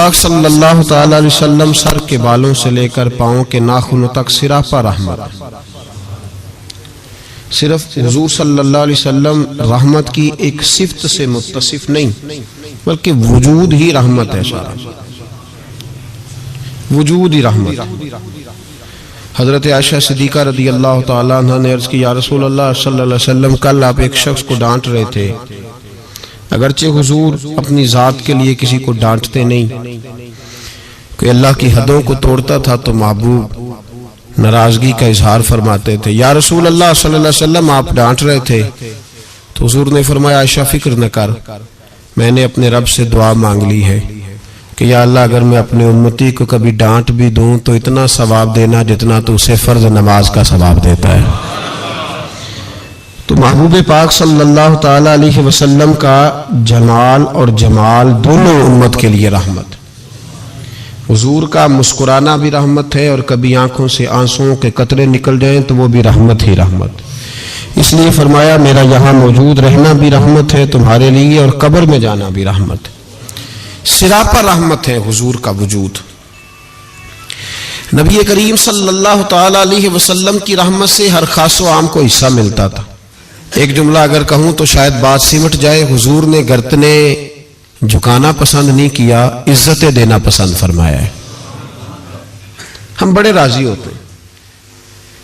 پاک صلی اللہ تعالی علیہ وسلم سر کے بالوں سے لے کر پاؤں کے ناخنوں تک سراپا رحمت. صرف حضور صلی اللہ علیہ وسلم رحمت کی ایک صفت سے متصف نہیں بلکہ وجود ہی رحمت ہے. سارا وجود ہی رحمت. حضرت عائشہ صدیقہ رضی اللہ تعالیٰ عنہ نے عرض کی یا رسول اللہ صلی اللہ علیہ وسلم کل آپ ایک شخص کو ڈانٹ رہے تھے. اگرچہ حضور اپنی ذات کے لیے کسی کو ڈانٹتے نہیں، کہ اللہ کی حدوں کو توڑتا تھا تو محبوب ناراضگی کا اظہار فرماتے تھے. یا رسول اللہ صلی اللہ علیہ وسلم آپ ڈانٹ رہے تھے تو حضور نے فرمایا عائشہ فکر نہ کر، میں نے اپنے رب سے دعا مانگ لی ہے کہ یا اللہ اگر میں اپنے امتی کو کبھی ڈانٹ بھی دوں تو اتنا ثواب دینا جتنا تو اسے فرض نماز کا ثواب دیتا ہے. تو محبوب پاک صلی اللہ تعالی علیہ وسلم کا جلال اور جمال دونوں امت کے لیے رحمت. حضور کا مسکرانا بھی رحمت ہے اور کبھی آنکھوں سے آنسوؤں کے قطرے نکل جائیں تو وہ بھی رحمت ہی رحمت. اس لیے فرمایا میرا یہاں موجود رہنا بھی رحمت ہے تمہارے لیے اور قبر میں جانا بھی رحمت. سراپا رحمت ہے حضور کا وجود. نبی کریم صلی اللہ تعالی علیہ وسلم کی رحمت سے ہر خاص و عام کو حصہ ملتا تھا. ایک جملہ اگر کہوں تو شاید بات سمٹ جائے. حضور نے گردنے جھکانا پسند نہیں کیا، عزتیں دینا پسند فرمایا ہے. ہم بڑے راضی ہوتے ہیں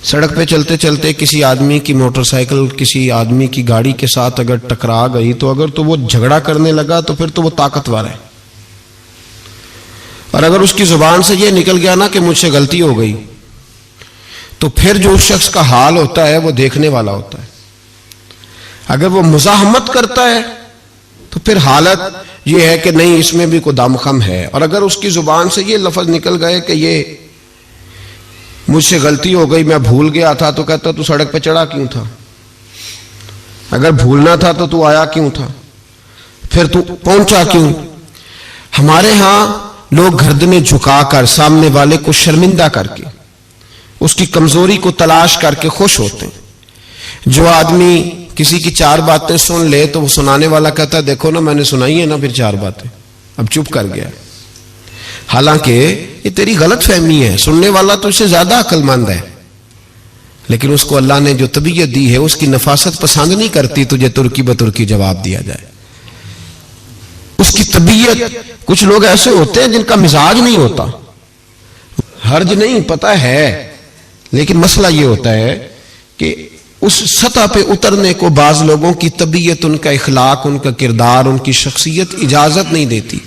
سڑک پہ چلتے چلتے کسی آدمی کی موٹر سائیکل کسی آدمی کی گاڑی کے ساتھ اگر ٹکرا گئی تو اگر تو وہ جھگڑا کرنے لگا تو پھر تو وہ طاقتور ہے، اور اگر اس کی زبان سے یہ نکل گیا نا کہ مجھ سے غلطی ہو گئی تو پھر جو اس شخص کا حال ہوتا ہے وہ دیکھنے والا ہوتا ہے. اگر وہ مزاحمت کرتا ہے تو پھر حالت یہ ہے کہ نہیں اس میں بھی کوئی دم خم ہے. اور اگر اس کی زبان سے یہ لفظ نکل گئے کہ یہ مجھ سے غلطی ہو گئی میں بھول گیا تھا تو کہتا تو سڑک پہ چڑھا کیوں تھا؟ اگر بھولنا تھا تو آیا کیوں تھا؟ پھر تو پہنچا کیوں؟ ہمارے ہاں لوگ گردنیں جھکا کر سامنے والے کو شرمندہ کر کے اس کی کمزوری کو تلاش کر کے خوش ہوتے ہیں. جو آدمی کسی کی چار باتیں سن لے تو وہ سنانے والا کہتا ہے دیکھو نا میں نے سنائی ہے نا پھر چار باتیں، اب چپ کر گیا. حالانکہ یہ تیری غلط فہمی ہے، سننے والا تو اس سے زیادہ عقل مند ہے، لیکن اس کو اللہ نے جو طبیعت دی ہے اس کی نفاست پسند نہیں کرتی تجھے ترکی بترکی جواب دیا جائے. اس کی طبیعت، کچھ لوگ ایسے ہوتے ہیں جن کا مزاج نہیں ہوتا، حرج نہیں پتہ ہے، لیکن مسئلہ یہ ہوتا ہے کہ اس سطح پہ اترنے کو بعض لوگوں کی طبیعت، ان کا اخلاق، ان کا کردار، ان کی شخصیت اجازت نہیں دیتی.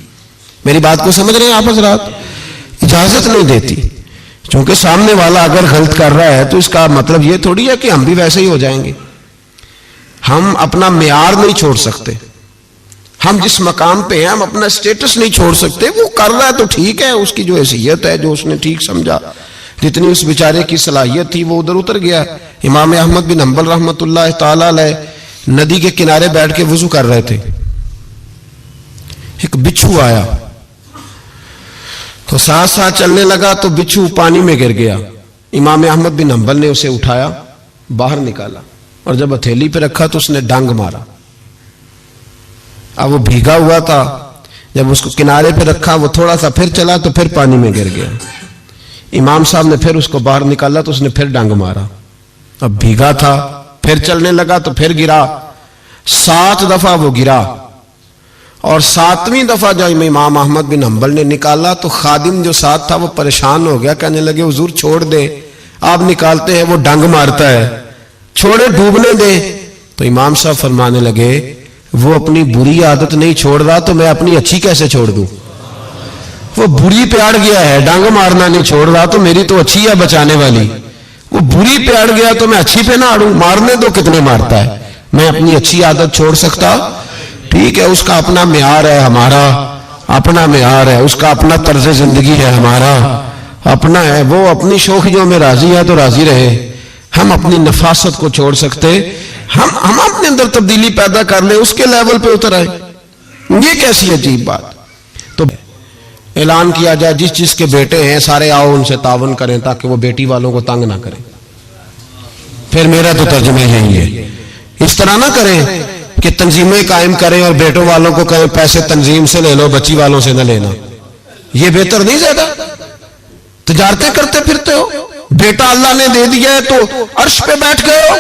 میری بات کو سمجھ رہے ہیں آپ حضرات؟ اجازت نہیں دیتی. چونکہ سامنے والا اگر غلط کر رہا ہے تو اس کا مطلب یہ تھوڑی ہے کہ ہم بھی ویسے ہی ہو جائیں گے. ہم اپنا معیار نہیں چھوڑ سکتے. ہم جس مقام پہ ہیں ہم اپنا سٹیٹس نہیں چھوڑ سکتے. وہ کر رہا ہے تو ٹھیک ہے، اس کی جو حیثیت ہے جو اس نے ٹھیک سمجھا، جتنی اس بیچارے کی صلاحیت تھی وہ ادھر اتر گیا. امام احمد بن حنبل رحمۃ اللہ تعالی علیہ ندی کے کنارے بیٹھ کے وضو کر رہے تھے. ایک بچھو آیا تو ساتھ ساتھ چلنے لگا تو بچھو پانی میں گر گیا. امام احمد بن حنبل نے اسے اٹھایا، باہر نکالا اور جب ہتھیلی پہ رکھا تو اس نے ڈنگ مارا. اب وہ بھیگا ہوا تھا، جب اس کو کنارے پہ رکھا وہ تھوڑا سا پھر چلا تو پھر پانی میں گر گیا. امام صاحب نے پھر اس کو باہر نکالا تو اس نے پھر ڈنگ مارا. اب بھیگا تھا، پھر چلنے لگا تو پھر گرا. 7 دفعہ وہ گرا اور 7ویں دفعہ جب امام احمد بن حنبل نے نکالا تو خادم جو ساتھ تھا وہ پریشان ہو گیا، کہنے لگے حضور چھوڑ دیں، آپ نکالتے ہیں وہ ڈنگ مارتا ہے، چھوڑے ڈوبنے دیں. تو امام صاحب فرمانے لگے وہ اپنی بری عادت نہیں چھوڑ رہا تو میں اپنی اچھی کیسے چھوڑ دوں؟ وہ بری پہ اڑ گیا ہے، ڈانگ مارنا نہیں چھوڑ رہا تو میری تو اچھی ہے بچانے والی. وہ بری پہ اڑ گیا تو میں اچھی پہ نہ اڑوں، مارنے دو کتنے مارتا ہے، میں اپنی اچھی عادت چھوڑ سکتا؟ ٹھیک ہے، اس کا اپنا معیار ہے، ہمارا اپنا معیار ہے، اس کا اپنا طرز زندگی ہے، ہمارا اپنا ہے. وہ اپنی شوخیوں میں راضی ہے تو راضی رہے. ہم اپنی نفاست کو چھوڑ سکتے؟ ہم اپنے اندر تبدیلی پیدا کر لیں، اس کے لیول پہ اتر آئے. یہ کیسی عجیب بات. تو اعلان کیا جائے جس جس کے بیٹے ہیں سارے آؤ ان سے تعاون کریں تاکہ وہ بیٹی والوں کو تنگ نہ کریں. پھر میرا تو ترجمہ یہی ہے. اس طرح نہ کریں کہ تنظیمیں قائم کریں اور بیٹوں والوں کو کہیں پیسے تنظیم سے لے لو، بچی والوں سے نہ لینا. یہ بہتر نہیں زیادہ؟ تجارتیں کرتے پھرتے ہو، بیٹا اللہ نے دے دیا ہے تو عرش پہ بیٹھ گئے ہو،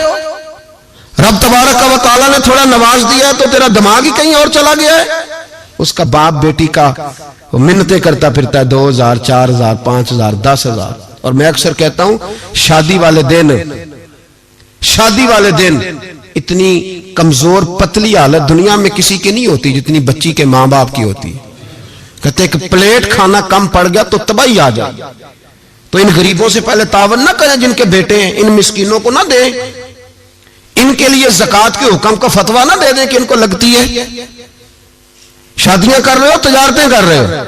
رب تبارک و تعالیٰ نے تھوڑا نواز دیا ہے تو تیرا دماغ ہی کہیں اور چلا گیا ہے۔ اس کا باپ بیٹی کا منتیں کرتا پھرتا ہے 2000 4000 5000 10000، اور میں اکثر کہتا ہوں شادی والے دن اتنی کمزور پتلی حالت دنیا میں کسی کی نہیں ہوتی جتنی بچی کے ماں باپ کی ہوتی ہے۔ کہتے ہیں کہ پلیٹ کھانا کم پڑ گیا تو تباہی آ جائے، تو ان غریبوں سے پہلے تعاون نہ کریں جن کے بیٹے ہیں، ان مسکینوں کو نہ دیں، ان کے لیے زکوٰۃ کے حکم کا فتویٰ نہ دے دیں کہ ان کو لگتی ہے۔ شادیاں کر رہے ہو، تجارتیں کر رہے ہو،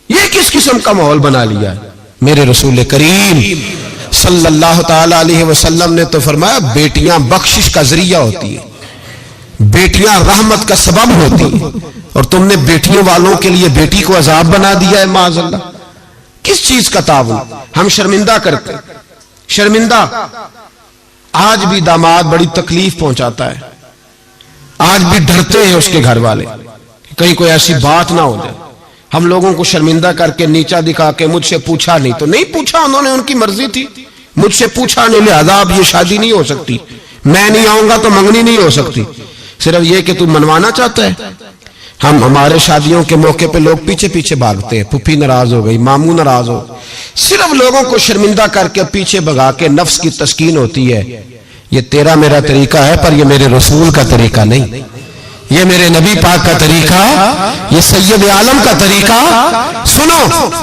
یہ کس قسم کا ماحول بنا لیا ہے؟ میرے رسول کریم صلی اللہ تعالی علیہ وسلم نے تو فرمایا بیٹیاں بخشش کا ذریعہ ہوتی ہیں، بیٹیاں رحمت کا سبب ہوتی ہیں، اور تم نے بیٹیوں والوں کے لیے بیٹی کو عذاب بنا دیا ہے معاذ اللہ۔ کس چیز کا تعاون؟ ہم شرمندہ کرتے، شرمندہ۔ آج بھی داماد بڑی تکلیف پہنچاتا ہے، آج بھی ڈرتے ہیں اس کے گھر والے کہیں کوئی ایسی بات نہ ہو جائے، ہم لوگوں کو شرمندہ کر کے نیچا دکھا کے مجھ سے پوچھا نہیں تو نہیں پوچھا، انہوں نے ان کی مرضی تھی، مجھ سے پوچھا نہیں لہذا اب یہ شادی نہیں ہو سکتی، میں نہیں آؤں گا تو منگنی نہیں ہو سکتی، صرف یہ کہ تو منوانا چاہتا ہے۔ ہمارے شادیوں کے موقع پہ لوگ پیچھے پیچھے بھاگتے ہیں، پھپھی ناراض ہو گئی، ماموں ناراض ہو، صرف لوگوں کو شرمندہ کر کے پیچھے بھگا کے نفس کی تسکین ہوتی ہے۔ یہ تیرا میرا طریقہ ہے پر یہ میرے رسول کا طریقہ نہیں، یہ میرے نبی پاک کا طریقہ، یہ سید عالم کا طریقہ۔ سنو،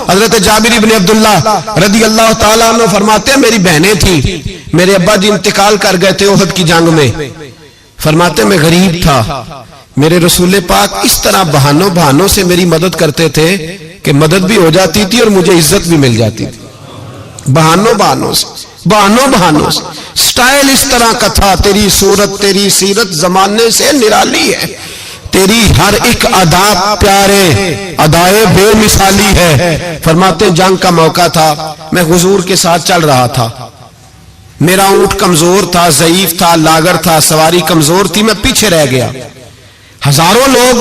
حضرت جابر بن عبداللہ رضی اللہ تعالیٰ عنہ فرماتے ہیں میری بہنیں تھیں، میرے ابا جی انتقال کر گئے تھے احد کی جنگ میں، فرماتے میں غریب تھا، میرے رسول پاک اس طرح بہانوں سے میری مدد کرتے تھے کہ مدد بھی ہو جاتی تھی اور مجھے عزت بھی مل جاتی تھی، بہانوں سے سٹائل اس طرح کا تھا، تیری صورت تیری سیرت زمانے سے نرالی ہے، تیری ہر ایک ادا پیارے ادائے بے مثالی ہے۔ فرماتے جنگ کا موقع تھا، میں حضور کے ساتھ چل رہا تھا، میرا اونٹ کمزور تھا، ضعیف تھا، لاغر تھا، سواری کمزور تھی، میں پیچھے رہ گیا، ہزاروں لوگ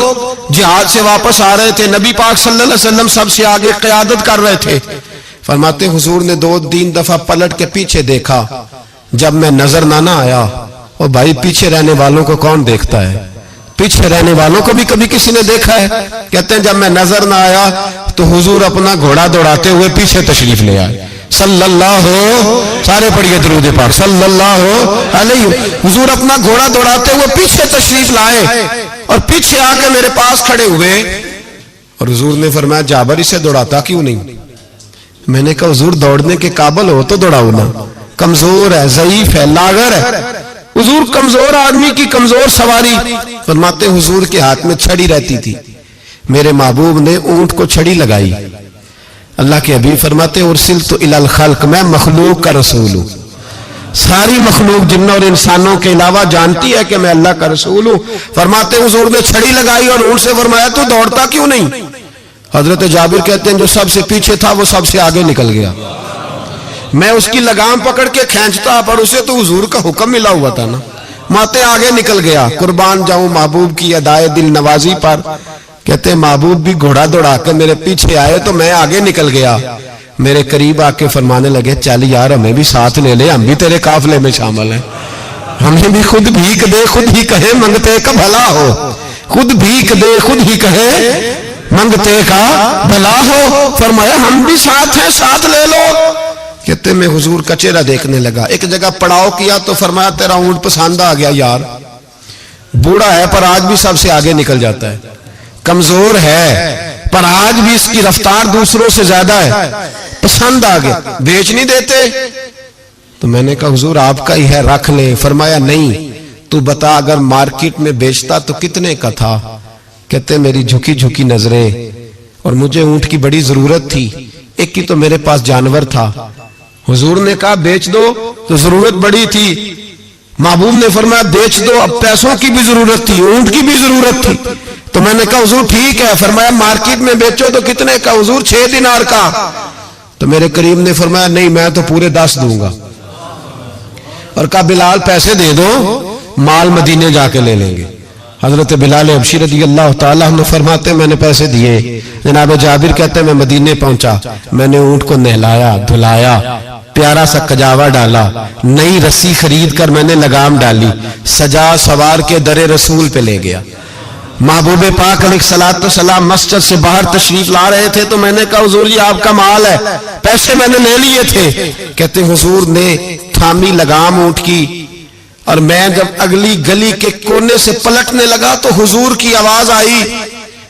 جہاد سے واپس آ رہے تھے، نبی پاک صلی اللہ علیہ وسلم سب سے آگے قیادت کر رہے تھے۔ فرماتے حضور نے 2-3 دفعہ پلٹ کے پیچھے دیکھا، جب میں نظر نہ آیا، اور بھائی پیچھے رہنے والوں کو کون دیکھتا ہے؟ پیچھے رہنے والوں کو بھی کبھی کسی نے دیکھا ہے؟ کہتے ہیں جب میں نظر نہ آیا تو حضور اپنا گھوڑا دوڑاتے ہوئے پیچھے تشریف لے آئے، صلی اللہ سارے پڑھیے درود پاک صلی اللہ علیہ، حضور اپنا گھوڑا دوڑاتے ہوئے پیچھے تشریف لائے اور پیچھے آ کے میرے پاس کھڑے ہوئے، اور حضور نے فرمایا جابر اسے دوڑاتا کیوں نہیں؟ میں نے کہا حضور دوڑنے کے قابل ہو تو دوڑاؤ نا، کمزور ہے، ضعیف ہے، لاغر ہے۔ حضور کمزور آدمی کی کمزور سواری، فرماتے حضور کے ہاتھ میں چھڑی رہتی تھی، میرے محبوب نے اونٹ کو چھڑی لگائی، اللہ کے حبیب فرماتے ارسلت الی الخلق، میں مخلوق کا رسول ہوں، ساری مخلوق جنوں اور انسانوں کے علاوہ جانتی ہے کہ میں اللہ کا رسول ہوں۔ فرماتے حضور نے چھڑی لگائی اور اونٹ سے فرمایا تو دوڑتا کیوں نہیں؟ حضرت جابر کہتے ہیں جو سب سے پیچھے تھا وہ سب سے آگے نکل گیا، میں اس کی لگام پکڑ کے کھینچتا پر اسے تو حضور کا حکم ملا ہوا تھا نا، ماتے آگے نکل گیا۔ قربان جاؤں محبوب کی ادائے دل نوازی پر، کہتے ہیں محبوب بھی گھوڑا دوڑا کے میرے پیچھے آئے تو میں آگے نکل گیا، میرے قریب آ کے فرمانے لگے چل یار ہمیں بھی ساتھ لے لے، ہم بھی تیرے قافلے میں شامل ہیں، ہمیں بھی خود بھیک دے خود ہی کہے منگتے کا بھلا ہو، خود بھیک دے خود ہی کہے منگتے کا بھلا ہو۔ فرمایا ہم بھی ساتھ ہیں، ساتھ لے لو۔ کہتے میں حضور کا چہرہ دیکھنے لگا، ایک جگہ پڑاؤ کیا تو فرمایا تیرا اونٹ پسند آ گیا یار، بوڑھا ہے پر آج بھی سب سے آگے نکل جاتا ہے، کمزور ہے پر آج بھی اس کی رفتار دوسروں سے زیادہ ہے، پسند آ گیا، بیچ نہیں دیتے؟ تو میں نے کہا حضور آپ کا ہی ہے رکھ لیں۔ فرمایا نہیں، تو بتا اگر مارکیٹ میں بیچتا تو کتنے کا تھا؟ کہتے میری جھکی جھکی نظریں، اور مجھے اونٹ کی بڑی ضرورت تھی، ایک کی تو میرے پاس جانور تھا، حضور نے کہا بیچ دو، تو ضرورت بڑی تھی، محبوب نے فرمایا بیچ دو، اب پیسوں کی بھی ضرورت تھی، اونٹ کی بھی ضرورت تھی، تو میں نے کہا حضور ٹھیک ہے۔ فرمایا مارکیٹ میں بیچو تو کتنے کا؟ حضور 6 دینار کا۔ تو میرے کریم نے فرمایا نہیں میں تو پورے 10 دوں گا، اور کہا بلال پیسے دے دو، مال مدینے جا کے لے لیں گے۔ حضرت بلال حبشی رضی اللہ تعالیٰ عنہ فرماتے میں نے پیسے دیے. جناب جابر کہتے ہیں میں مدینے پہنچا, میں نے اونٹ کو نہلایا, دھلایا, پیارا سا کجاوا ڈالا, نئی رسی خرید کر میں نے لگام ڈالی, سجا سوار کے در رسول پہ لے گیا. محبوب پاک علیہ الصلوۃ والسلام مسجد سے باہر تشریف لا رہے تھے تو میں نے کہا حضور جی آپ کا مال ہے, پیسے میں نے لے لیے تھے. کہتے حضور نے تھامی لگام اونٹ کی, اور میں جب اگلی گلی کے کونے سے پلٹنے لگا تو حضور کی آواز آئی,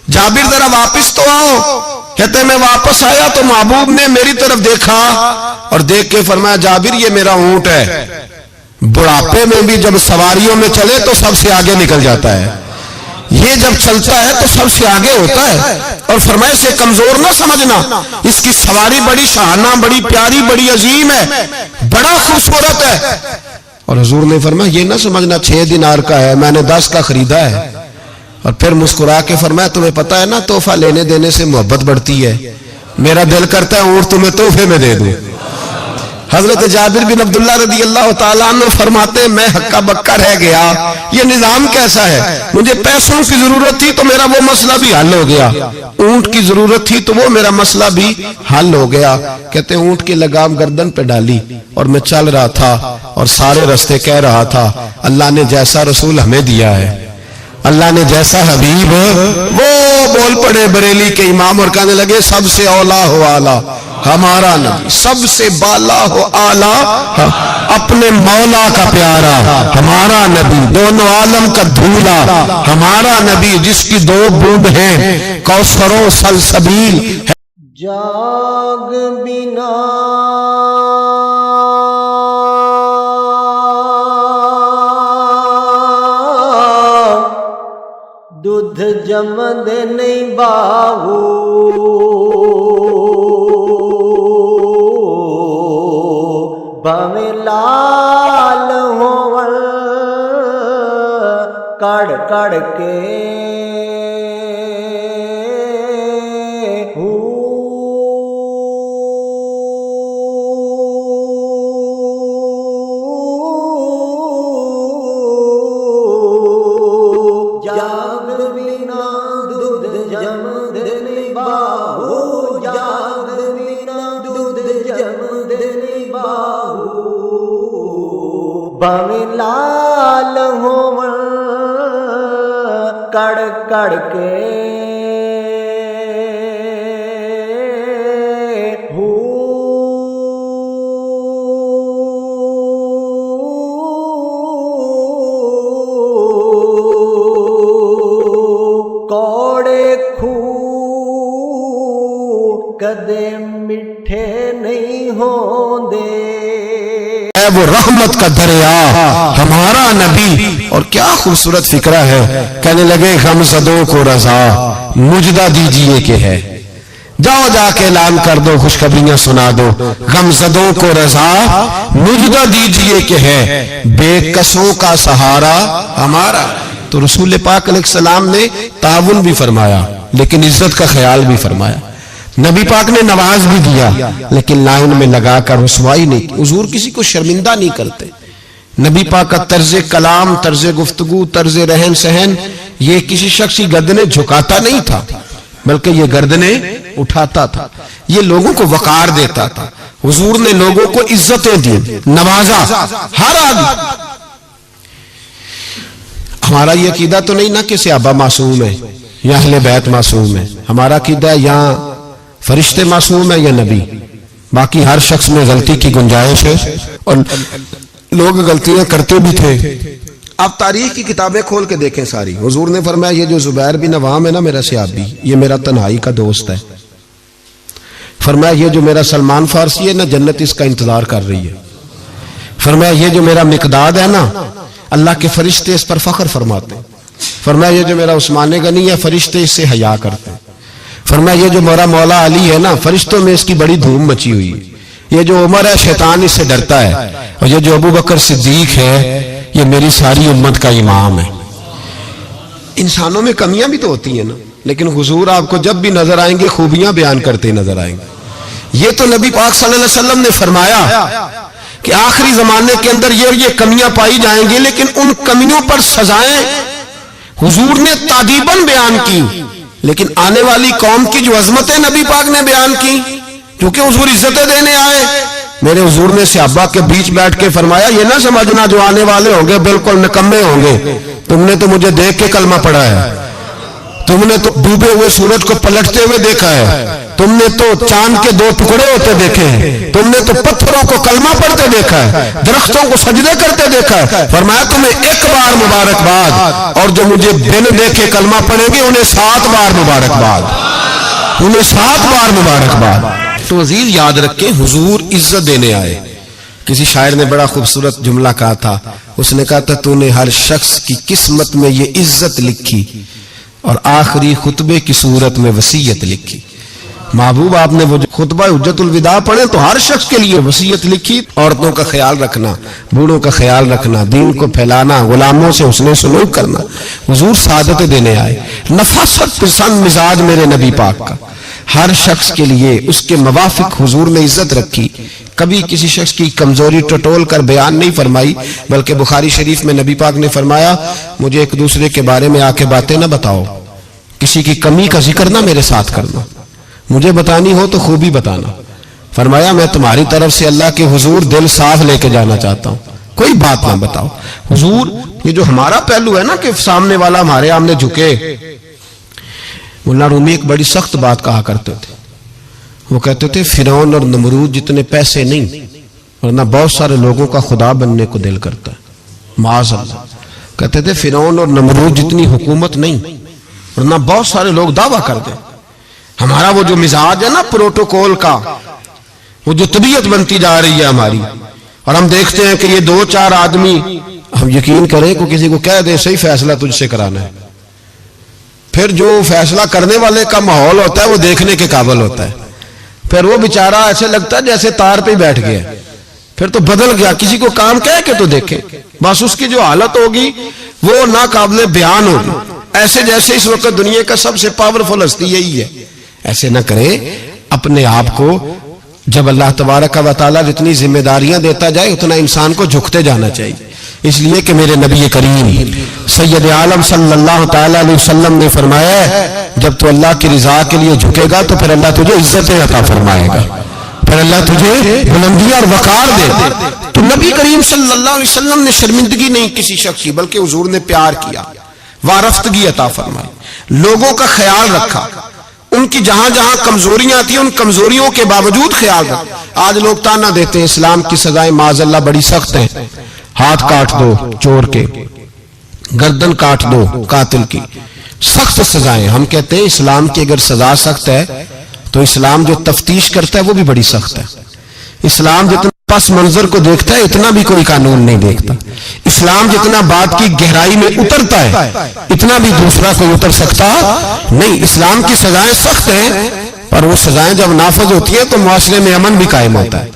جابر ذرا واپس تو آؤ. کہتے میں واپس آیا تو محبوب نے میری طرف دیکھا اور دیکھ کے فرمایا جابر یہ میرا اونٹ ہے, بڑھاپے میں بھی جب سواریوں میں چلے تو سب سے آگے نکل جاتا ہے, یہ جب چلتا ہے تو سب سے آگے ہوتا ہے. اور فرمائے سے کمزور نہ سمجھنا, اس کی سواری بڑی شاہانہ, بڑی پیاری, بڑی عظیم ہے, بڑا خوبصورت ہے. اور حضور نے فرمایا یہ نہ سمجھنا 6 دینار کا ہے, میں نے 10 کا خریدا ہے. اور پھر مسکرا کے فرمایا تمہیں پتہ ہے نا تحفہ لینے دینے سے محبت بڑھتی ہے, میرا دل کرتا ہے اونٹ تمہیں تحفے میں دے دوں. حضرت جابر بن عبداللہ رضی اللہ تعالیٰ عنہ فرماتے ہیں میں ہکا بکا رہ گیا, یہ نظام کیسا ہے. مجھے پیسوں کی ضرورت تھی تو میرا وہ مسئلہ بھی حل ہو گیا, اونٹ کی ضرورت تھی تو وہ میرا مسئلہ بھی حل ہو گیا. کہتے ہیں اونٹ کی لگام گردن پہ ڈالی اور میں چل رہا تھا اور سارے رستے کہہ رہا تھا اللہ نے جیسا رسول ہمیں دیا ہے, اللہ نے جیسا حبیب. وہ بول پڑے بریلی کے امام اور کہنے لگے سب سے اولا ہو آلہ ہمارا نبی, سب سے بالا ہو آلہ اپنے مولا کا پیارا ہمارا نبی, دونوں عالم کا دھولا ہمارا نبی, جس کی 2 بوند ہیں کوثر و سلسبیل. جاگ بنا دودھ جمد نہیں باہو, بھویں لال ہون کڑ کڑ کے جاگ بنا دودھ جمد نہیں باہو, جاگ بنا دودھ جمد نہیں باہو, بھویں لال ہون کڑ کڑ کے کوڑے کھو کدے میٹھے نہیں ہوندے, وہ رحمت کا دریا ہمارا نبی. اور کیا خوبصورت فکرہ ہے, کہنے لگے غمزدوں کو رضا مجدہ دیجئے کہ ہے, جاؤ جا کے اعلان کر دو خوشخبریاں سنا دو, غمزدوں کو رضا مجدہ دیجئے کہ ہے, بے کسوں کا سہارا ہمارا. تو رسول پاک علیہ السلام نے تعاون بھی فرمایا لیکن عزت کا خیال بھی فرمایا, نبی پاک نے نواز بھی دیا لیکن لائن میں لگا کر رسوائی نہیں. حضور کسی کو شرمندہ نہیں کرتے. نبی پاک کا طرز کلام, طرز گفتگو, طرز رہن سہن یہ کسی شخص کی گردنیں جھکاتا نہیں تھا بلکہ یہ گردنیں اٹھاتا تھا, یہ لوگوں کو وقار دیتا تھا. حضور نے لوگوں کو عزتیں دی, نوازا ہر آدمی. ہمارا یہ عقیدہ تو نہیں نا کہ صحابہ معصوم ہے یا اہل بیت معصوم ہے, ہمارا عقیدہ ہے یا فرشتے معصوم ہے یا نبی, باقی ہر شخص میں غلطی کی گنجائش ہے اور لوگ غلطیاں کرتے بھی تھے. آپ تاریخ کی کتابیں کھول کے دیکھیں ساری. حضور نے فرمایا یہ جو زبیر بن عوام ہے نا میرا صحابی, یہ میرا تنہائی کا دوست ہے. فرمایا یہ جو میرا سلمان فارسی ہے نا جنت اس کا انتظار کر رہی ہے. فرمایا یہ جو میرا مقداد ہے نا اللہ کے فرشتے اس پر فخر فرماتے ہیں. فرمایا یہ جو میرا عثمان غنی ہے فرشتے اس سے حیا کرتے ہیں. فرمایا یہ جو میرا مولا علی ہے نا فرشتوں میں اس کی بڑی دھوم مچی ہوئی ہے. یہ جو عمر ہے شیطان اس سے ڈرتا ہے, اور یہ جو ابو بکر صدیق ہے یہ میری ساری امت کا امام ہے. انسانوں میں کمیاں بھی تو ہوتی ہیں نا, لیکن حضور آپ کو جب بھی نظر آئیں گے خوبیاں بیان کرتے نظر آئیں گے. یہ تو نبی پاک صلی اللہ علیہ وسلم نے فرمایا کہ آخری زمانے کے اندر یہ کمیاں پائی جائیں گی, لیکن ان کمیوں پر سزائیں حضور نے تعدیباً بیان کی، لیکن آنے والی قوم کی جو عظمتیں نبی پاک نے بیان کی، کیونکہ حضور عزتیں دینے آئے، میرے حضور نے صحابہ کے بیچ بیٹھ کے فرمایا یہ نہ سمجھنا جو آنے والے ہوں گے بالکل نکمے ہوں گے، تم نے تو مجھے دیکھ کے کلمہ پڑھا ہے، تم نے تو ڈوبے ہوئے سورج کو پلٹتے ہوئے دیکھا ہے، تم نے تو چاند کے 2 ٹکڑے ہوتے دیکھے ہیں، تم نے تو پتھروں کو کلمہ پڑھتے دیکھا ہے، درختوں کو سجدے کرتے دیکھا ہے، فرمایا تمہیں ایک بار مبارکباد، اور جو مجھے بن دیکھے کلمہ پڑھیں گے انہیں 7 بار مبارکباد، انہیں 7 بار مبارکباد۔ تو عزیز یاد رکھیں حضور عزت دینے آئے۔ کسی شاعر نے بڑا خوبصورت جملہ کہا تھا، اس نے کہا تھا تو نے ہر شخص کی قسمت میں یہ عزت لکھی اور آخری خطبے کی صورت میں وصیت لکھی۔ محبوب آپ نے وہ خطبہ حجت الوداع پڑھے تو ہر شخص کے لیے وصیت لکھی، عورتوں کا خیال رکھنا، بوڑھوں کا خیال رکھنا، دین کو پھیلانا، غلاموں سے حسن سلوک کرنا۔ حضور سعادت دینے آئے۔ نفاست پسند مزاج میرے نبی پاک کا، ہر شخص کے لیے اس کے موافق حضور نے عزت رکھی، کبھی کسی شخص کی کمزوری ٹٹول کر بیان نہیں فرمائی، بلکہ بخاری شریف میں نبی پاک نے فرمایا مجھے ایک دوسرے کے بارے میں آ کے باتیں نہ بتاؤ، کسی کی کمی کا ذکر نہ میرے ساتھ کرنا، مجھے بتانی ہو تو خوبی بتانا۔ فرمایا میں تمہاری طرف سے اللہ کے حضور دل صاف لے کے جانا چاہتا ہوں، کوئی بات نہ بتاؤ۔ حضور یہ جو ہمارا پہلو ہے نا کہ سامنے والا ہمارے آمنے جھکے، مولانا رومی ایک بڑی سخت بات کہا کرتے تھے، وہ کہتے تھے فرعون اور نمرود جتنے پیسے نہیں، ورنہ بہت سارے لوگوں کا خدا بننے کو دل کرتا ہے، معاذ اللہ۔ کہتے تھے فرعون اور نمرود جتنی حکومت نہیں، ورنہ بہت سارے لوگ دعویٰ کرتے۔ ہمارا وہ جو مزاج ہے نا پروٹوکول کا، وہ جو طبیعت بنتی جا رہی ہے ہماری، اور ہم دیکھتے ہیں کہ یہ 2-4 آدمی، ہم یقین کریں کہ کسی کو کہہ دیں صحیح فیصلہ تجھ سے کرانا ہے، پھر جو فیصلہ کرنے والے کا ماحول ہوتا ہے وہ دیکھنے کے قابل ہوتا ہے، پھر وہ بیچارہ ایسے لگتا ہے جیسے تار پہ بیٹھ گیا، پھر تو بدل گیا، کسی کو کام کہہ کے تو دیکھے، بس اس کی جو حالت ہوگی وہ ناقابل بیان ہوگی، ایسے جیسے اس وقت دنیا کا سب سے پاورفل ہستی یہی ہے۔ ایسے نہ کریں، اپنے آپ کو جب اللہ تبارک و تعالیٰ جتنی ذمہ داریاں دیتا جائے اتنا انسان کو جھکتے جانا چاہیے، اس لیے کہ میرے نبی کریم سید عالم صلی اللہ تعالیٰ علیہ وسلم نے فرمایا ہے جب تو اللہ کی رضا کے لیے جھکے گا تو پھر اللہ تجھے عزتیں عطا فرمائے گا، پھر اللہ تجھے بلندی اور وقار دے گا۔ تو نبی کریم صلی اللہ علیہ وسلم نے شرمندگی نہیں کسی شخص کی، بلکہ حضور نے پیار کیا، وارفتگی عطا فرمائی، لوگوں کا خیال رکھا، ان کی جہاں جہاں کمزوریاں تھیں ان کمزوریوں کے باوجود خیال رکھا۔ آج لوگ تانا دیتے ہیں اسلام کی سزائیں معاذ اللہ بڑی سخت ہیں، ہاتھ کاٹ دو چور کے، گردن کاٹ دو قاتل کی، سخت سزائیں۔ ہم کہتے ہیں اسلام کی اگر سزا سخت ہے تو اسلام جو تفتیش کرتا ہے وہ بھی بڑی سخت ہے۔ اسلام جتنا پس منظر کو دیکھتا ہے اتنا بھی کوئی قانون نہیں دیکھتا۔ اسلام جتنا بات کی گہرائی میں اترتا ہے اتنا بھی دوسرا کوئی اتر سکتا نہیں۔ اسلام کی سزائیں سخت ہیں، پر وہ سزائیں جب نافذ ہوتی ہیں تو معاشرے میں امن بھی قائم ہوتا ہے،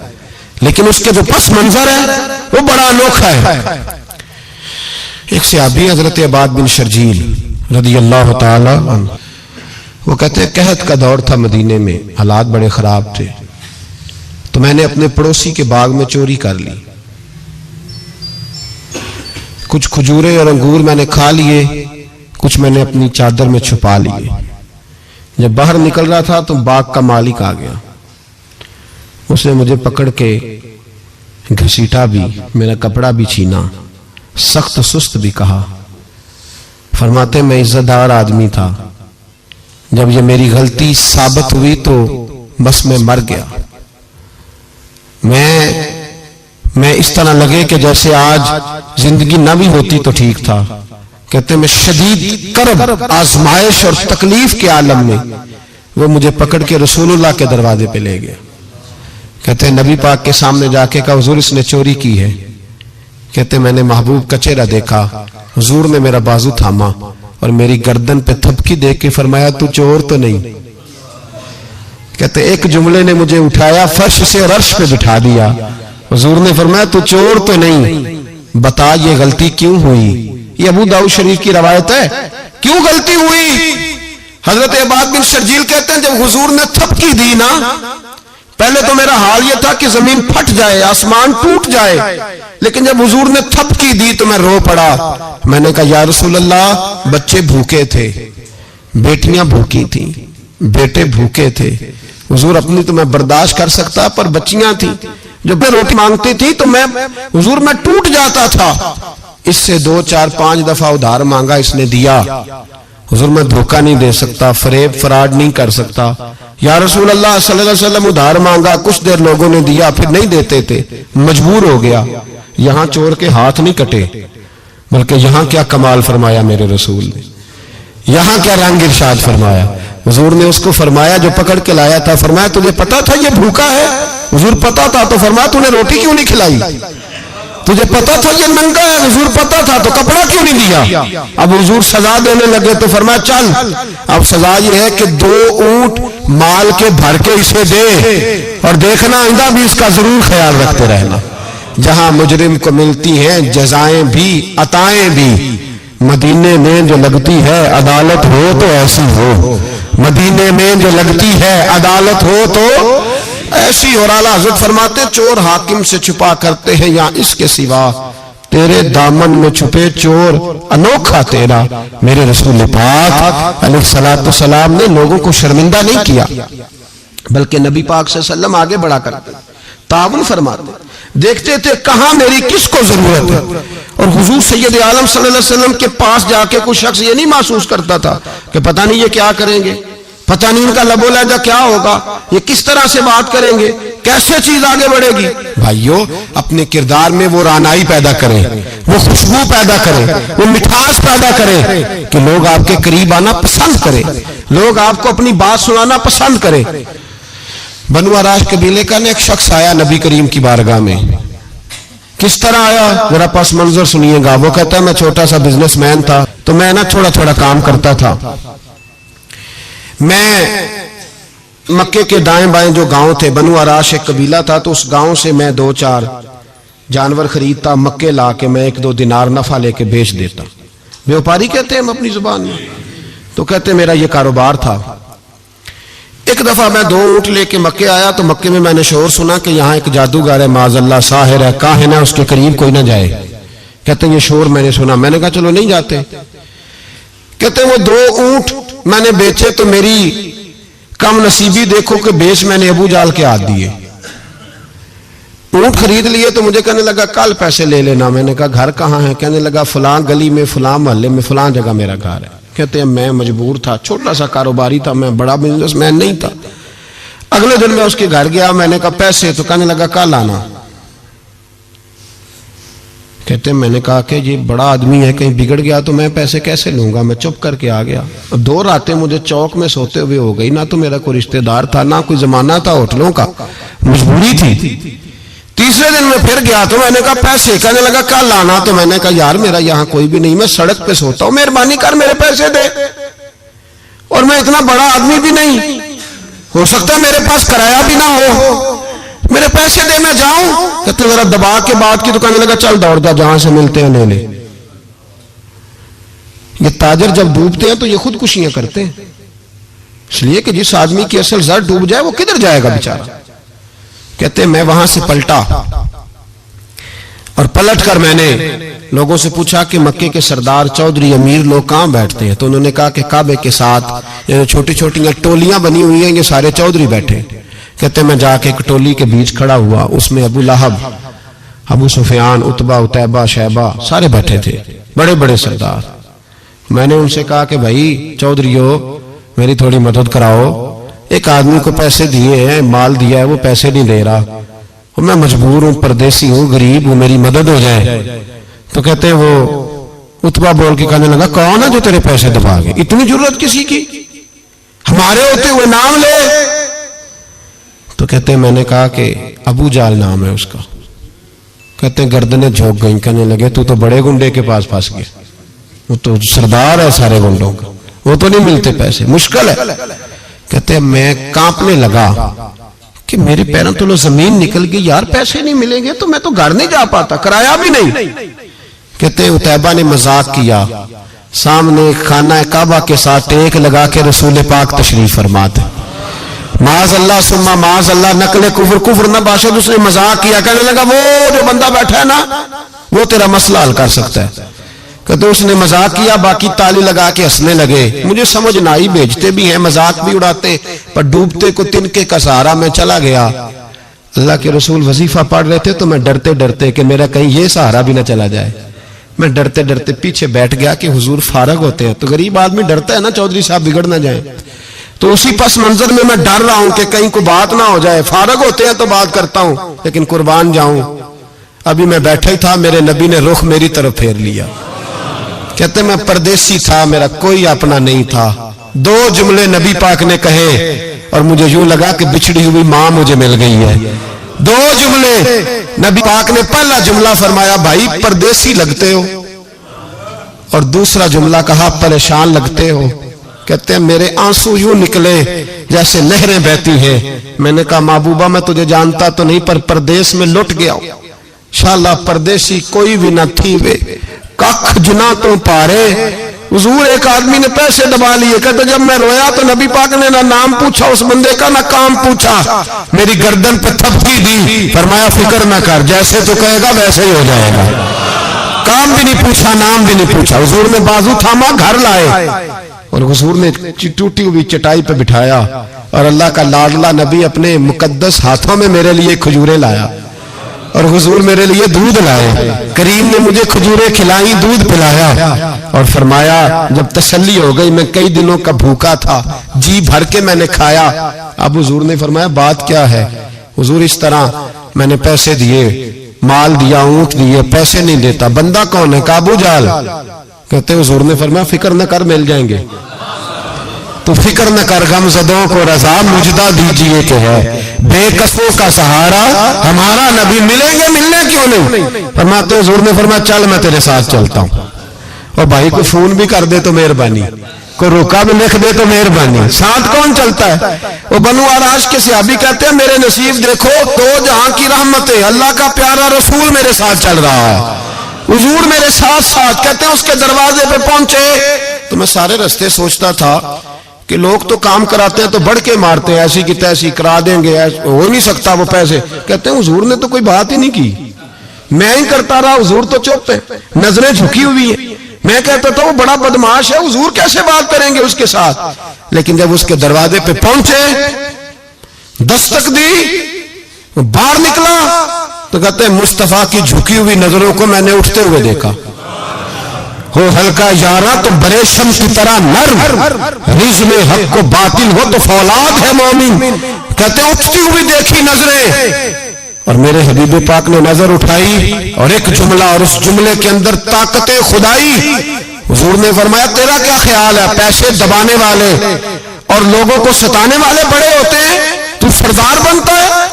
لیکن اس کے جو پس منظر ہے وہ بڑا انوکھا ہے۔ ایک صحابی حضرت عباد بن شرجیل رضی اللہ تعالی عنہ، وہ کہتے ہیں قحط کا دور تھا مدینے میں، حالات بڑے خراب تھے، تو میں نے اپنے پڑوسی کے باغ میں چوری کر لی، کچھ کھجورے اور انگور میں نے کھا لیے، کچھ میں نے اپنی چادر میں چھپا لیے۔ جب باہر نکل رہا تھا تو باغ کا مالک آ گیا، اس نے مجھے پکڑ کے گھسیٹا بھی، میرا کپڑا بھی چھینا، سخت سست بھی کہا۔ فرماتے میں عزت دار آدمی تھا، جب یہ میری غلطی ثابت ہوئی تو بس میں مر گیا۔ میں اس طرح لگے کہ جیسے آج زندگی نہ بھی ہوتی تو ٹھیک تھا۔ کہتے میں شدید کرب، آزمائش اور تکلیف کے عالم میں وہ مجھے پکڑ کے رسول اللہ کے دروازے پہ لے گیا۔ کہتے ہیں نبی پاک کے سامنے جا کے کہا حضور اس نے چوری کی ہے۔ کہتے میں نے محبوب کا چہرہ دیکھا، حضور نے میرا بازو تھاما اور میری گردن پہ تھپکی دے کے فرمایا تو چور تو نہیں۔ کہتے ایک جملے نے مجھے اٹھایا فرش سے اور عرش پہ بٹھا دیا، حضور نے فرمایا تو چور تو نہیں، بتا یہ غلطی کیوں ہوئی۔ یہ ابو داؤد شریف کی روایت ہے، کیوں غلطی ہوئی؟ حضرت عباد بن شرجیل کہتے ہیں جب حضور نے تھپکی دی نا، پہلے تو میرا حال یہ تھا کہ زمین پھٹ جائے، آسمان ٹوٹ جائے، لیکن جب حضور نے تھپکی دی تو میں رو پڑا. میں نے کہا یا رسول اللہ، بچے بھوکے تھے، بیٹیاں بھوکی تھیں، بیٹے بھوکے تھے. حضور اپنی تو میں برداشت کر سکتا، پر بچیاں تھیں جو میں روٹی مانگتی تھی تو میں حضور میں ٹوٹ جاتا تھا. اس سے 2 4 5 دفعہ ادھار مانگا، اس نے دیا. حضور میں دھوکہ نہیں دے سکتا، فریب فراڈ نہیں کر سکتا. یا رسول اللہ صلی اللہ علیہ وسلم ادھار مانگا، کچھ دیر لوگوں نے دیا، پھر نہیں دیتے تھے، مجبور ہو گیا. یہاں چور کے ہاتھ نہیں کٹے، بلکہ یہاں کیا کمال فرمایا میرے رسول نے، یہاں کیا رنگ ارشاد فرمایا. حضور نے اس کو فرمایا جو پکڑ کے لایا تھا، فرمایا تجھے پتا تھا یہ بھوکا ہے؟ حضور پتا تھا. تو فرمایا تو نے روٹی کیوں نہیں کھلائی؟ تجھے پتا تھا یہ ننگا ہے؟ حضور پتا تھا. تو کپڑا کیوں نہیں دیا؟ اب حضور سزا دینے لگے تو فرمایا چل اب سزا یہ ہے کہ 2 اونٹ مال کے بھر کے اسے دے، اور دیکھنا آئندہ بھی اس کا ضرور خیال رکھتے رہنا. جہاں مجرم کو ملتی ہیں جزائیں بھی عطائیں بھی، مدینے میں جو لگتی ہے عدالت ہو تو ایسی ہو، مدینے میں جو لگتی ہے عدالت ہو تو ایسی. اور اعلیٰ حضرت فرماتے چور حاکم سے چھپا کرتے ہیں یا اس کے سوا، تیرے دامن میں چھپے چور انوکھا تیرا. میرے رسول پاک علیہ الصلوۃ والسلام نے لوگوں کو شرمندہ نہیں کیا، بلکہ نبی پاک صلی اللہ علیہ وسلم آگے بڑھا کرتے، تعاون فرماتے، دیکھتے تھے کہاں میری کس کو ضرورت ہے. اور حضور سید عالم صلی اللہ علیہ وسلم کے پاس جا کے کوئی شخص یہ نہیں محسوس کرتا تھا کہ پتہ نہیں یہ کیا کریں گے، پتہ نہیں ان کا لب و لہجہ کیا ہوگا، یہ کس طرح سے بات کریں گے، کیسے چیز آگے بڑھے گی. بھائیو اپنے کردار میں وہ رانائی پیدا کریں، وہ خوشبو پیدا کریں، وہ مٹھاس پیدا کریں کہ لوگ آپ کے قریب آنا پسند کریں، لوگ آپ کو اپنی بات سنانا پسند کریں. بنو عراش قبیلے کا ایک شخص آیا نبی کریم کی بارگاہ میں. کس طرح آیا ذرا پس منظر سنیے گا. وہ کہتا ہے میں چھوٹا سا بزنس مین تھا تو میں نا تھوڑا تھوڑا کام کرتا تھا. میں مکے کے دائیں بائیں جو گاؤں تھے، بنو عراش ایک قبیلہ تھا، تو اس گاؤں سے میں 2 4 جانور خریدتا، مکے لا کے میں 1 2 دینار نفع لے کے بیچ دیتا. بیوپاری کہتے ہیں ہم اپنی زبان میں. تو کہتے میرا یہ کاروبار تھا. ایک دفعہ میں 2 اونٹ لے کے مکے آیا تو مکے میں میں نے شور سنا کہ یہاں ایک جادوگر ہے، معاذ اللہ ساحر ہے، کاہن ہے، اس کے قریب کوئی نہ جائے. کہتے ہیں یہ شور میں نے سنا. میں نے کہا چلو نہیں جاتے. کہتے ہیں وہ 2 اونٹ میں نے بیچے تو میری کم نصیبی دیکھو کہ بیچ میں نے ابو جال کے ہاتھ دیے. اونٹ خرید لیے تو مجھے کہنے لگا کل پیسے لے لینا. میں نے کہا گھر کہاں ہے؟ کہنے لگا فلاں گلی میں، فلاں محلے میں، فلاں جگہ میرا گھر ہے. کہتے ہیں میں مجبور تھا، چھوٹا سا کاروباری تھا، میں بڑا بزنس مین نہیں تھا. اگلے دن میں اس کے گھر گیا. میں نے کہا پیسے؟ تو کہنے لگا کل آنا. کہتے ہیں میں نے کہا کہ یہ بڑا آدمی ہے، کہیں بگڑ گیا تو میں پیسے کیسے لوں گا. میں چپ کر کے آ گیا. 2 راتیں مجھے چوک میں سوتے ہوئے ہو گئی. نہ تو میرا کوئی رشتہ دار تھا، نہ کوئی زمانہ تھا ہوٹلوں کا، مجبوری تھی. تیسرے دن میں پھر گیا تو میں نے کہا پیسے؟ کہنے لگا کل آنا. تو میں نے کہا یار میرا یہاں کوئی بھی نہیں، میں سڑک پہ سوتا ہوں، مہربانی کر میرے پیسے دے. اور میں اتنا بڑا آدمی بھی نہیں، ہو سکتا ہے میرے پاس کرایہ بھی نہ ہو، میرے پیسے دے میں جاؤں. کہتے ذرا دبا کے بات کی تو کہنے لگا چل دوڑ جا، جہاں سے ملتے ہیں لے لے. یہ تاجر جب ڈوبتے ہیں تو یہ خودکشیاں کرتے ہیں، اس لیے کہ جس آدمی کی اصل زر ڈوب جائے وہ کدھر جائے گا بیچارہ. کہتے ہیں میں وہاں سے پلٹا اور پلٹ کر میں نے لوگوں سے پوچھا کہ مکے کے سردار چودھری امیر لوگ کہاں بیٹھتے ہیں. تو انہوں نے کہا کہ کعبے کے ساتھ چھوٹی چھوٹی ٹولیاں بنی ہوئی ہیں، یہ سارے چودھری بیٹھے. کہتے ہیں میں جا کے ایک ٹولی کے بیچ کھڑا ہوا، اس میں ابو لہب، ابو سفیان، عتبہ، عتیبہ، شیبہ سارے بیٹھے تھے، بڑے بڑے سردار. میں نے ان سے کہا کہ بھائی چودھریو میری تھوڑی مدد کراؤ، ایک آدمی کو پیسے دیے ہیں، مال دیا ہے، وہ پیسے نہیں دے رہا، اور میں مجبور ہوں، پردیسی ہوں، غریب ہوں، میری مدد ہو جائے. تو کہتے ہیں وہ عتبہ بول کے کہنے لگا کون ہے جو تیرے پیسے دبا گئے؟ اتنی ضرورت کسی کی؟ ہمارے ہوتے ہوئے نام لے. تو کہتے ہیں میں نے کہا کہ ابو جال نام ہے اس کا. کہتے ہیں گردنیں جھوک گئیں. کہنے لگے تو بڑے گنڈے کے پاس پھنس گیا، وہ تو سردار ہے سارے گنڈوں کا، وہ تو نہیں ملتے پیسے، مشکل ہے. کہتے ہیں میں کانپنے لگا کہ میرے پیروں تو زمین نکل گئی، یار پیسے نہیں ملیں گے تو میں تو گھر نہیں جا پاتا، کرایہ بھی نہیں. کہتے ہیں عتیبہ نے مذاق کیا، سامنے خانہ کعبہ کے ساتھ ٹیک لگا کے رسول پاک تشریف فرماتے. معاذ اللہ سما معاذ اللہ نقل کفر نہ باشد. اس نے مذاق کیا, کہنے لگا وہ جو بندہ بیٹھا ہے نا وہ تیرا مسئلہ حل کر سکتا ہے. کہتے اس نے مذاق کیا, باقی تالی لگا کے ہنسنے لگے. مجھے سمجھ نہ آئی, بھیجتے بھی ہیں مذاق بھی اڑاتے, پر ڈوبتے کو تنکے کا سہارا میں چلا گیا. اللہ کے رسول وظیفہ پڑھ رہے تھے تو میں ڈرتے ڈرتے کہ میرا کہیں یہ سہارا بھی نہ چلا جائے, میں ڈرتے ڈرتے پیچھے بیٹھ گیا کہ حضور فارغ ہوتے ہیں. تو غریب آدمی ڈرتا ہے نا چودھری صاحب بگڑ نہ جائیں. تو اسی پس منظر میں ڈر رہا ہوں کہ کہیں کوئی بات نہ ہو جائے. فارغ ہوتے ہیں تو بات کرتا ہوں, لیکن قربان جاؤں ابھی میں بیٹھا ہی تھا, میرے نبی نے رخ میری طرف پھیر لیا. کہتے میں پردیسی تھا, میرا کوئی اپنا نہیں تھا. 2 جملے نبی پاک نے کہے اور مجھے یوں لگا کہ بچھڑی ہوئی ماں مجھے مل گئی ہے. 2 جملے نبی پاک نے. پہلا جملہ فرمایا بھائی پردیسی لگتے ہو, اور دوسرا جملہ کہا پریشان لگتے ہو. کہتے ہیں میرے آنسو یوں نکلے جیسے نہریں بہتی ہیں. میں نے کہا محبوبہ میں تجھے جانتا تو نہیں, پر پردیس میں لٹ گیا ہوں. انشاءاللہ پردیسی کوئی بھی نہ تھی وے کخ جنا تو پارے. حضور ایک آدمی نے پیسے دبا لیے. کہتے جب میں رویا تو نبی پاک نے نہ نام پوچھا اس بندے کا, نہ کام پوچھا, میری گردن پہ تھپکی دی. فرمایا فکر نہ کر, جیسے تو کہے گا ویسے ہی ہو جائے گا. کام بھی نہیں پوچھا, نام بھی نہیں پوچھا. حضور نے بازو تھاما, گھر لائے, اور حضور نے ٹوٹی ہوئی چٹائی پہ بٹھایا, اور اللہ کا لاڈلا نبی اپنے مقدس ہاتھوں میں میرے لیے کھجوریں لایا, اور حضور میرے لیے دودھ لائے. کریم نے مجھے کھجوریں کھلائیں, دودھ پلایا, اور فرمایا جب تسلی ہو گئی, میں کئی دنوں کا بھوکا تھا, جی بھر کے میں نے کھایا. اب حضور نے فرمایا بات کیا ہے؟ حضور اس طرح میں نے پیسے دیے, مال دیا, اونٹ دیے, پیسے نہیں دیتا. بندہ کون ہے؟ ابو جہل. کہتے حضور نے فرمایا فکر نہ کر مل جائیں گے. تو فکر نہ کر غم زدوں کو رضا مجدہ دیجئے کہ ہے, بے کسوں کا سہارا ہمارا نبی. ملیں گے, ملنے کیوں نہیں؟ فرماتے حضور نے فرمایا چل میں تیرے ساتھ چلتا ہوں. اور بھائی کو فون بھی کر دے تو مہربانی, کو روکا بھی لکھ دے تو مہربانی. ساتھ کون چلتا ہے؟ وہ بنو آراش کے صحابی کہتے ہیں میرے نصیب دیکھو, 2 جہاں کی رحمتیں, اللہ کا پیارا رسول میرے ساتھ چل رہا ہے, حضور میرے ساتھ ساتھ. کہتے ہیں اس کے دروازے پہ پہنچے تو میں سارے رستے سوچتا تھا کہ لوگ تو کام کراتے ہیں تو بڑھ کے مارتے ہیں, ایسی کی تیسی کرا دیں گے, ہو نہیں سکتا وہ پیسے. کہتے ہیں حضور نے تو کوئی بات ہی نہیں کی, میں ہی کرتا رہا, حضور تو چپ ہے, نظریں جھکی ہوئی ہیں. میں کہتا تھا وہ بڑا بدماش ہے, حضور کیسے بات کریں گے اس کے ساتھ. لیکن جب اس کے دروازے پہ پہنچے, دستک دی, باہر نکلا, تو کہتے ہیں مصطفیٰ کی جھکی ہوئی نظروں کو میں نے اٹھتے ہوئے دیکھا. ہو ہلکا یارا تو بریشم کی طرح نرم, رزم حق کو باطل ہو تو فولاد ہے مومن. کہتے ہیں اٹھتی ہوئی دیکھی نظریں, اور میرے حبیب پاک نے نظر اٹھائی اور ایک جملہ, اور اس جملے کے اندر طاقت خدائی. حضور نے فرمایا تیرا کیا خیال ہے؟ پیسے دبانے والے اور لوگوں کو ستانے والے بڑے ہوتے ہیں, تو سردار بنتا ہے؟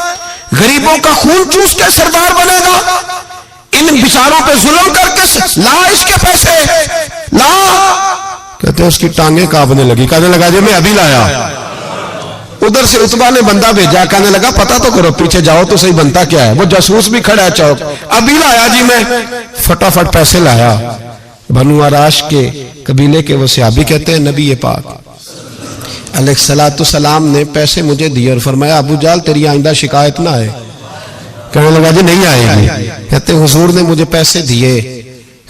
غریبوں کا خون چوس کے سردار بنے گا؟ ان بیچاروں پہ ظلم کر کے لا اس کے پیسے لا. کہتے ہیں اس کی ٹانگیں کانپنے لگی, کہنے لگا جی میں ابھی لایا. ادھر سے عتبہ نے بندہ بھیجا, کہنے لگا پتہ تو کرو, پیچھے جاؤ تو صحیح بنتا کیا ہے. وہ جاسوس بھی کھڑا ہے چوک, ابھی لایا جی میں. فٹافٹ پیسے لایا. بنو آراش کے قبیلے کے وہ صحابی کہتے ہیں نبی پاک علیہ السلام نے پیسے مجھے دیے اور فرمایا ابو جہل تیری آئندہ شکایت نہ آئے. کہنے لگا جی نہیں آئے گی. کہتے ہیں حضور نے مجھے پیسے دیے,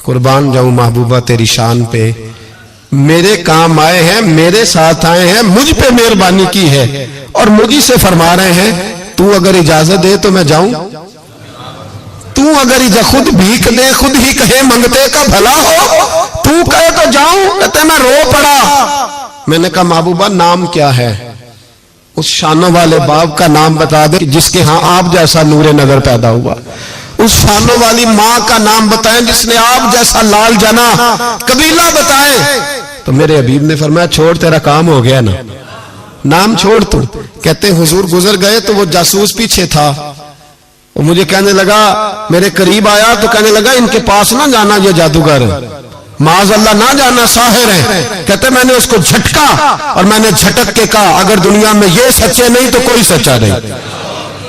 قربان جاؤں محبوبہ تیری شان پہ, میرے کام آئے ہیں, میرے ساتھ آئے ہیں, مجھ پہ مہربانی کی ہے, اور مجھے سے فرما رہے ہیں تو اگر اجازت دے تو میں جاؤں, تو اگر خود بھیک دے خود ہی کہے منگتے کا بھلا ہو, تو کہے تو جاؤں. کہتے میں رو پڑا. میں نے کہا محبوبہ نام کیا ہے؟ اس شانوں والے باپ کا نام بتا دے جس کے ہاں آپ جیسا نور نظر پیدا ہوا. اس شانوں والی ماں کا نام بتائیں جس نے آپ جیسا لال جنا. قبیلہ بتائیں. تو میرے حبیب نے فرمایا چھوڑ, تیرا کام ہو گیا نا, نام چھوڑ تو. کہتے ہیں حضور گزر گئے تو وہ جاسوس پیچھے تھا, وہ مجھے کہنے لگا, میرے قریب آیا تو کہنے لگا ان کے پاس نہ جانا, یہ جادوگر, معاذ اللہ نہ جانا, ساحر ہے. کہتے میں نے اس کو جھٹکا اور میں نے جھٹک کے کہا اگر دنیا میں یہ سچے نہیں تو کوئی سچا نہیں.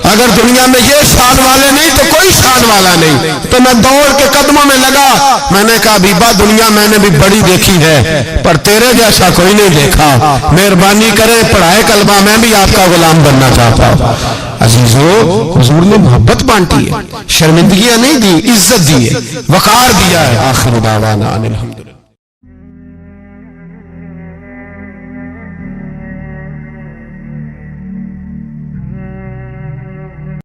اگر دنیا میں یہ شان والے نہیں تو کوئی شان والا نہیں. تو میں دوڑ کے قدموں میں لگا. میں نے کہا بیبا دنیا میں نے بھی بڑی دیکھی ہے پر تیرے جیسا کوئی نہیں دیکھا. مہربانی کرے پڑھائے کلمہ, میں بھی آپ کا غلام بننا چاہتا ہوں. عزیزو, حضور نے محبت بانٹی ہے, شرمندگیاں نہیں دی, عزت دی ہے, وقار دیا ہے. آخر دعوانا ان الحمد.